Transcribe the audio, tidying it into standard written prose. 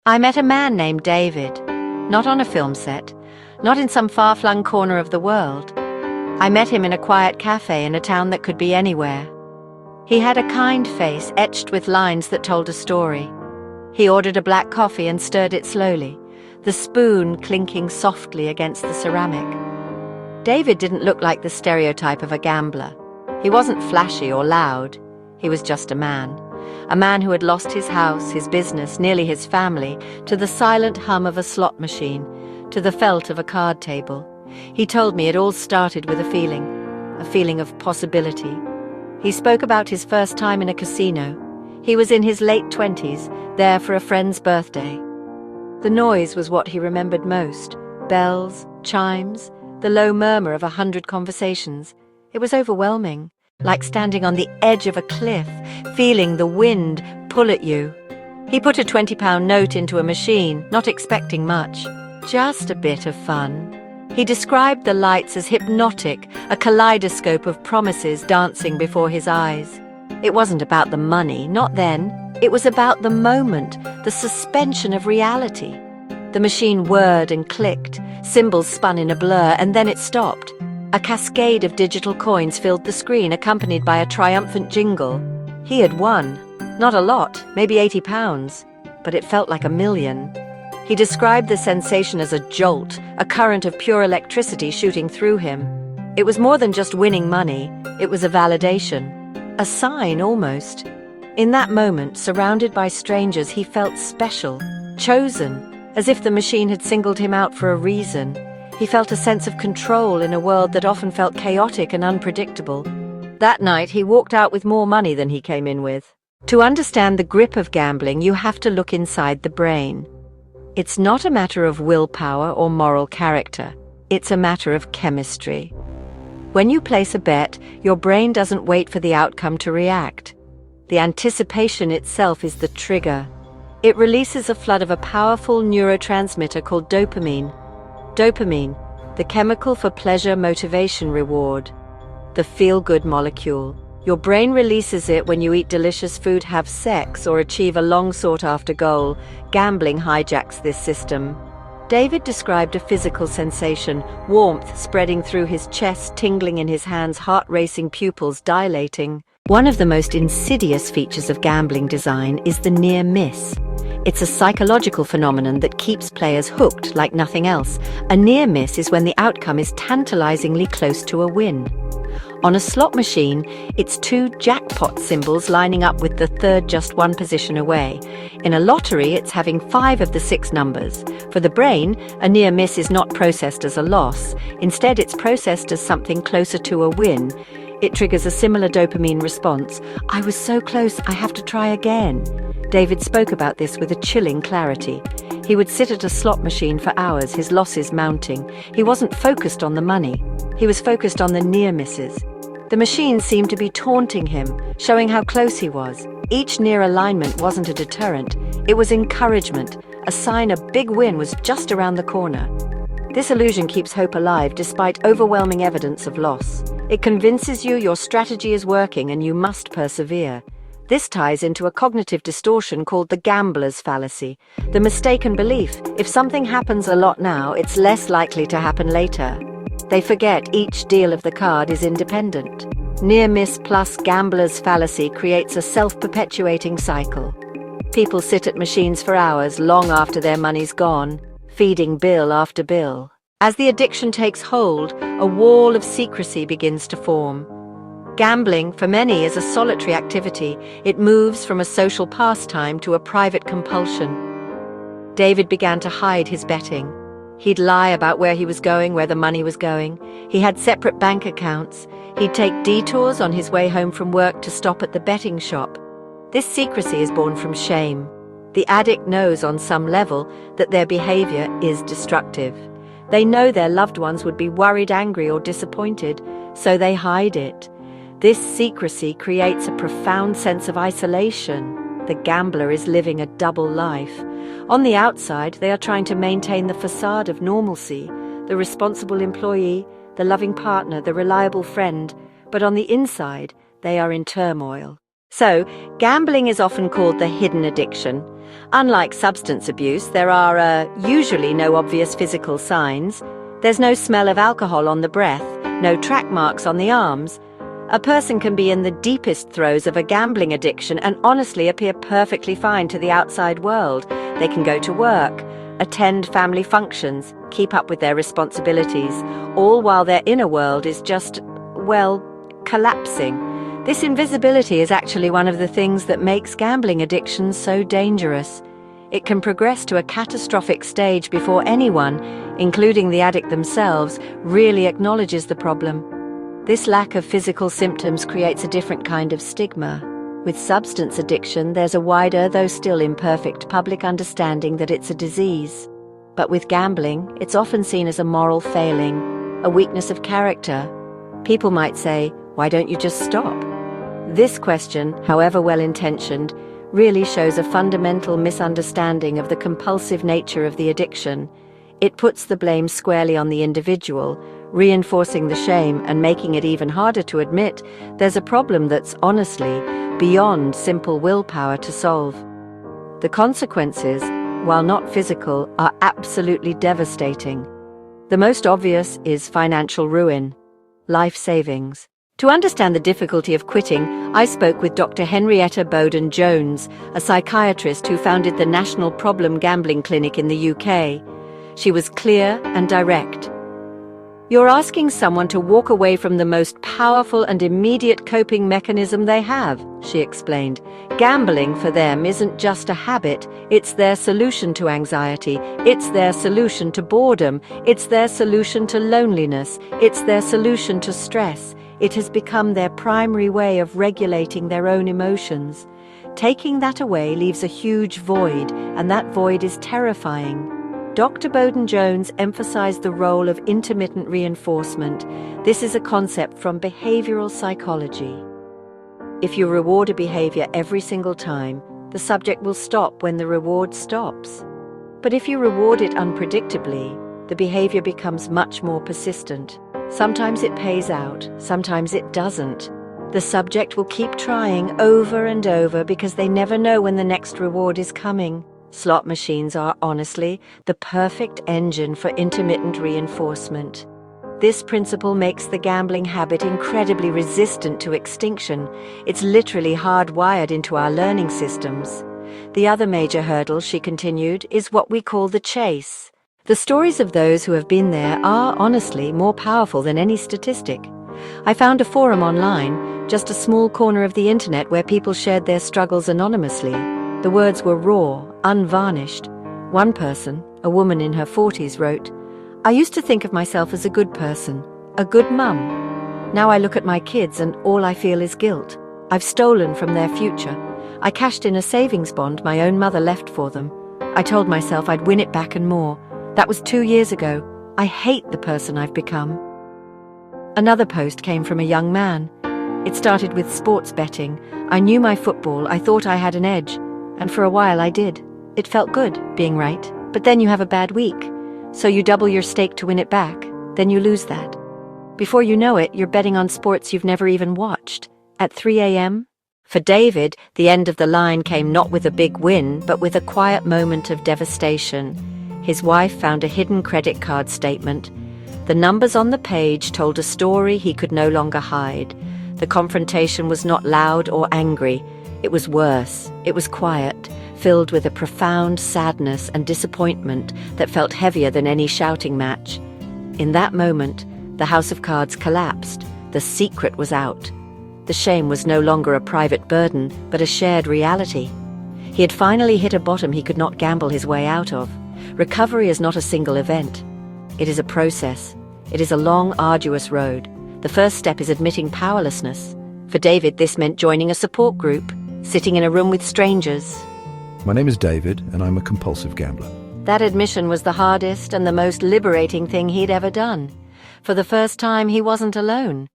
I met a man named David, not on a film set, not in some far-flung corner of the world. I met him in a quiet cafe in a town that could be anywhere. He had a kind face etched with lines that told a story. He ordered a black coffee and stirred it slowly, the spoon clinking softly against the ceramic. David didn't look like the stereotype of a gambler. He wasn't flashy or loud. He was just a man who had lost his house, his business, nearly his family, to the silent hum of a slot machine, to the felt of a card table. He told me it all started with a feeling of possibility. He spoke about his first time in a casino. He was in his late 20s, there for a friend's birthday. The noise was what he remembered most. Bells, chimes, the low murmur of 100 conversations. It was overwhelming, like standing on the edge of a cliff, feeling the wind pull at you. He put a £20 note into a machine, not expecting much. Just a bit of fun. He described the lights as hypnotic, a kaleidoscope of promises dancing before his eyes. It wasn't about the money, not then. It was about the moment, the suspension of reality. The machine whirred and clicked, symbols spun in a blur, and then it stopped. A cascade of digital coins filled the screen, accompanied by a triumphant jingle. He had won. Not a lot, maybe £80, but it felt like $1 million. He described the sensation as a jolt, a current of pure electricity shooting through him. It was more than just winning money, it was a validation. A sign, almost. In that moment, surrounded by strangers, he felt special, chosen, as if the machine had singled him out for a reason. He felt a sense of control in a world that often felt chaotic and unpredictable. That night, he walked out with more money than he came in with. To understand the grip of gambling, you have to look inside the brain. It's not a matter of willpower or moral character. It's a matter of chemistry. When you place a bet, your brain doesn't wait for the outcome to react. The anticipation itself is the trigger. It releases a flood of a powerful neurotransmitter called dopamine. Dopamine, the chemical for pleasure, motivation, reward. The feel-good molecule. Your brain releases it when you eat delicious food, have sex, or achieve a long-sought-after goal. Gambling hijacks this system. David described a physical sensation, warmth spreading through his chest, tingling in his hands, heart-racing, pupils dilating. One of the most insidious features of gambling design is the near miss. It's a psychological phenomenon that keeps players hooked like nothing else. A near miss is when the outcome is tantalizingly close to a win. On a slot machine, it's 2 jackpot symbols lining up with the third just 1 position away. In a lottery, it's having 5 of the 6 numbers. For the brain, a near miss is not processed as a loss. Instead, it's processed as something closer to a win. It triggers a similar dopamine response. I was so close, I have to try again. David spoke about this with a chilling clarity. He would sit at a slot machine for hours, his losses mounting. He wasn't focused on the money. He was focused on the near misses. The machine seemed to be taunting him, showing how close he was. Each near alignment wasn't a deterrent. It was encouragement, a sign a big win was just around the corner. This illusion keeps hope alive despite overwhelming evidence of loss. It convinces you your strategy is working and you must persevere. This ties into a cognitive distortion called the gambler's fallacy, the mistaken belief, if something happens a lot now, it's less likely to happen later. They forget each deal of the card is independent. Near miss plus gambler's fallacy creates a self-perpetuating cycle. People sit at machines for hours long after their money's gone, feeding bill after bill. As the addiction takes hold, a wall of secrecy begins to form. Gambling, for many, is a solitary activity. It moves from a social pastime to a private compulsion. David began to hide his betting. He'd lie about where he was going, where the money was going. He had separate bank accounts. He'd take detours on his way home from work to stop at the betting shop. This secrecy is born from shame. The addict knows on some level that their behavior is destructive. They know their loved ones would be worried, angry, or disappointed, so they hide it. This secrecy creates a profound sense of isolation. The gambler is living a double life. On the outside, they are trying to maintain the facade of normalcy, the responsible employee, the loving partner, the reliable friend, but on the inside, they are in turmoil. So, gambling is often called the hidden addiction. Unlike substance abuse, there are usually no obvious physical signs. There's no smell of alcohol on the breath, no track marks on the arms. A person can be in the deepest throes of a gambling addiction and honestly appear perfectly fine to the outside world. They can go to work, attend family functions, keep up with their responsibilities, all while their inner world is just, well, collapsing. This invisibility is actually one of the things that makes gambling addiction so dangerous. It can progress to a catastrophic stage before anyone, including the addict themselves, really acknowledges the problem. This lack of physical symptoms creates a different kind of stigma. With substance addiction, there's a wider, though still imperfect, public understanding that it's a disease. But with gambling, it's often seen as a moral failing, a weakness of character. People might say, "Why don't you just stop?" This question, however well-intentioned, really shows a fundamental misunderstanding of the compulsive nature of the addiction. It puts the blame squarely on the individual, reinforcing the shame and making it even harder to admit there's a problem that's honestly beyond simple willpower to solve. The consequences, while not physical, are absolutely devastating. The most obvious is financial ruin, life savings. To understand the difficulty of quitting, I spoke with Dr. Henrietta Bowden-Jones, a psychiatrist who founded the National Problem Gambling Clinic in the UK. She was clear and direct. "You're asking someone to walk away from the most powerful and immediate coping mechanism they have," she explained. "Gambling for them isn't just a habit, it's their solution to anxiety, it's their solution to boredom, it's their solution to loneliness, it's their solution to stress. It has become their primary way of regulating their own emotions. Taking that away leaves a huge void, and that void is terrifying." Dr. Bowden-Jones emphasized the role of intermittent reinforcement. This is a concept from behavioral psychology. If you reward a behavior every single time, the subject will stop when the reward stops. But if you reward it unpredictably, the behavior becomes much more persistent. Sometimes it pays out, sometimes it doesn't. The subject will keep trying over and over because they never know when the next reward is coming. Slot machines are, honestly, the perfect engine for intermittent reinforcement. This principle makes the gambling habit incredibly resistant to extinction. It's literally hardwired into our learning systems. The other major hurdle, she continued, is what we call the chase. The stories of those who have been there are, honestly, more powerful than any statistic. I found a forum online, just a small corner of the internet where people shared their struggles anonymously. The words were raw, unvarnished. One person, a woman in her 40s, wrote, "I used to think of myself as a good person, a good mum. Now I look at my kids and all I feel is guilt. I've stolen from their future. I cashed in a savings bond my own mother left for them. I told myself I'd win it back and more. That was 2 years ago. I hate the person I've become." Another post came from a young man. It started with sports betting. "I knew my football, I thought I had an edge. And for a while I did. It felt good, being right. But then you have a bad week. So you double your stake to win it back. Then you lose that. Before you know it, you're betting on sports you've never even watched. At 3 a.m.? For David, the end of the line came not with a big win, but with a quiet moment of devastation. His wife found a hidden credit card statement. The numbers on the page told a story he could no longer hide. The confrontation was not loud or angry. It was worse. It was quiet, filled with a profound sadness and disappointment that felt heavier than any shouting match. In that moment, the house of cards collapsed. The secret was out. The shame was no longer a private burden, but a shared reality. He had finally hit a bottom he could not gamble his way out of. Recovery is not a single event. It is a process. It is a long, arduous road. The first step is admitting powerlessness. For David, this meant joining a support group, sitting in a room with strangers. My name is David, and I'm a compulsive gambler. That admission was the hardest and the most liberating thing he'd ever done. For the first time, he wasn't alone.